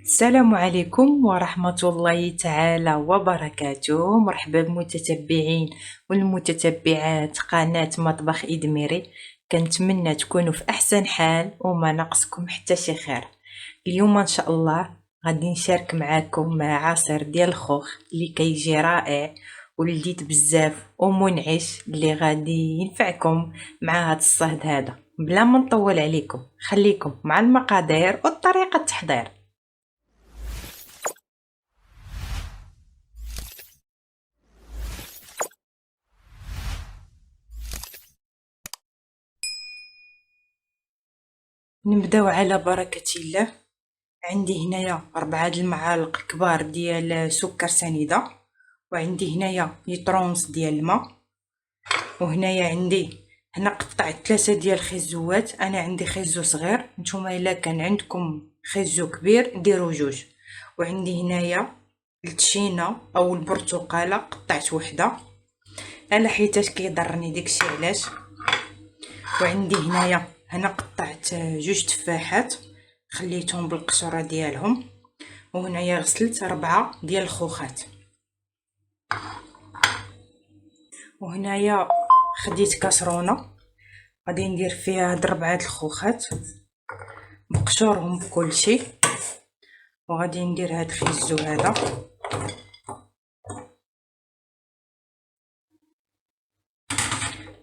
السلام عليكم ورحمة الله تعالى وبركاته. مرحبا بالمتتبعين والمتتبعات قناة مطبخ إدميري. كنتمنى تكونوا في أحسن حال وما ناقصكم حتى شي خير. اليوم إن شاء الله غادي نشارك معاكم عصير ديال الخوخ اللي كيجي رائع ولذيذ بزاف ومنعش اللي غادي ينفعكم مع هاد الصهد هذا. بلا ما نطول عليكم خليكم مع المقادير وطريقة التحضير. نبداو على بركة الله. عندي هنايا 4 المعالق كبار ديال سكر سنيده، وعندي هنايا يطرونس ديال الماء، وهنايا عندي هنا قطعت 3 ديال الخيزوات. انا عندي خيزو صغير، نتوما الا كان عندكم خيزو كبير ديروا جوج. وعندي هنايا التشينه او البرتقاله قطعت وحده، انا حيتاش كيضرني داكشي علاش. وعندي هنا قطعت جوج تفاحات خليتهم بالقشره ديالهم. وهنايا غسلت 4 ديال الخوخات. وهنايا خديت كاسرونه غادي ندير فيها هاد 4 الخوخات بقشورهم بكلشي. وغادي ندير هاد الخيزو هذا،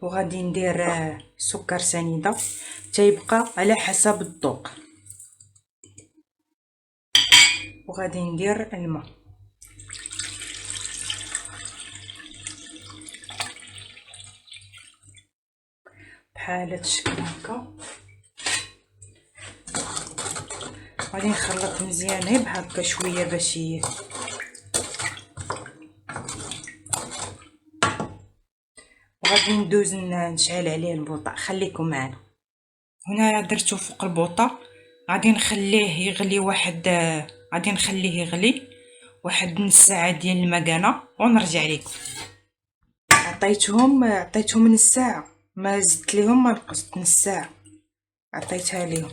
وغادي ندير سكر سنيده تيبقى على حسب الذوق. وغادي ندير الماء بحال هاد الشكل هكا. غادي نخلط مزيان غير هكا شويه باش وغادي ندوز نشعل عليه البوطه. خليكم معنا. هنا درتو فوق البوطه، غادي نخليه يغلي غادي نخليه يغلي واحد نص ساعه ديال المكانه ونرجع لكم. عطيتهم نص ساعه، ما زدت ليهم ما نقصت، نص ساعه عطيتها ليهم.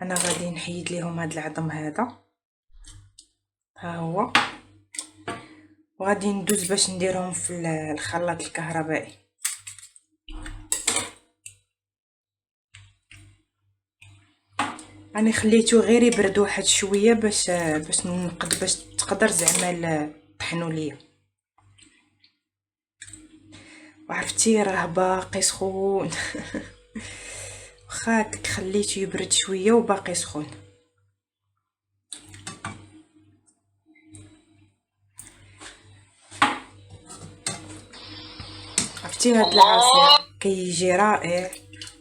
انا غادي نحيد ليهم هاد العظم هذا ها هو، وغادي ندوز باش نديرهم في الخلاط الكهربائي. انا خليته غير يبرد واحد شويه باش تقدر زعما طحنوا ليا. وعرفتي راه باقي سخون واخا خليته يبرد شويه وباقي سخون. عرفتي هاد العصير كيجي رائع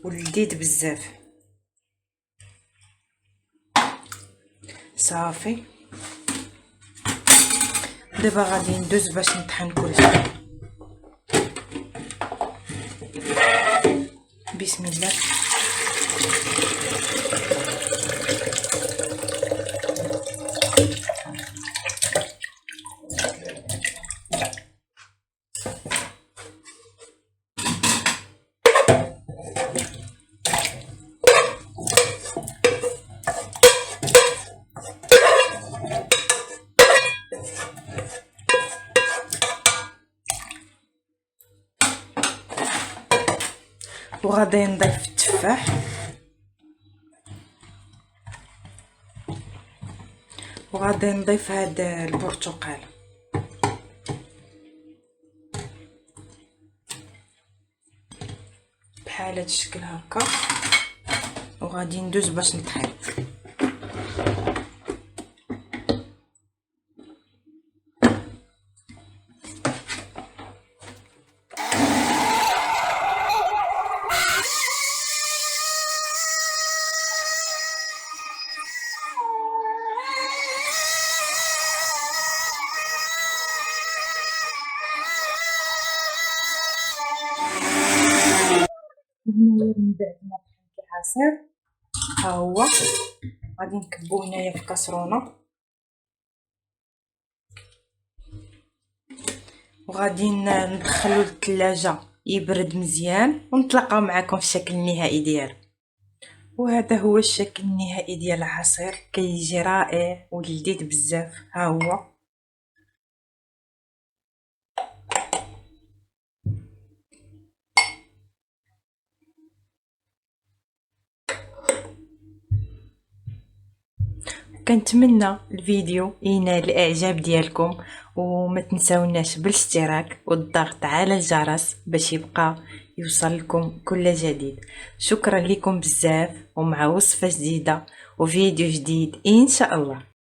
ولذيذ بزاف. صافي دابا غادي ندوز باش نطحن كلشي. بسم الله. وغادي نضيف التفاح، وغادي نضيف هاد البرتقال بحال هاد الشكل هكا. وغادي ندوز باش نطحن. هنايا من بعد ما طحنت العصير ها هو غادي نكبو هنايا في كاسرونه، وغادي ندخلو للثلاجه يبرد مزيان ونتلاقاو معكم في الشكل النهائي ديالو. وهذا هو الشكل النهائي ديال العصير، كيجي رائع ولذيذ بزاف. ها هو. كنتمنى الفيديو ينال الاعجاب ديالكم، وما تنساوناش بالاشتراك والضغط على الجرس باش يبقى يوصل لكم كل جديد. شكرا لكم بزاف، ومع وصفة جديدة وفيديو جديد ان شاء الله.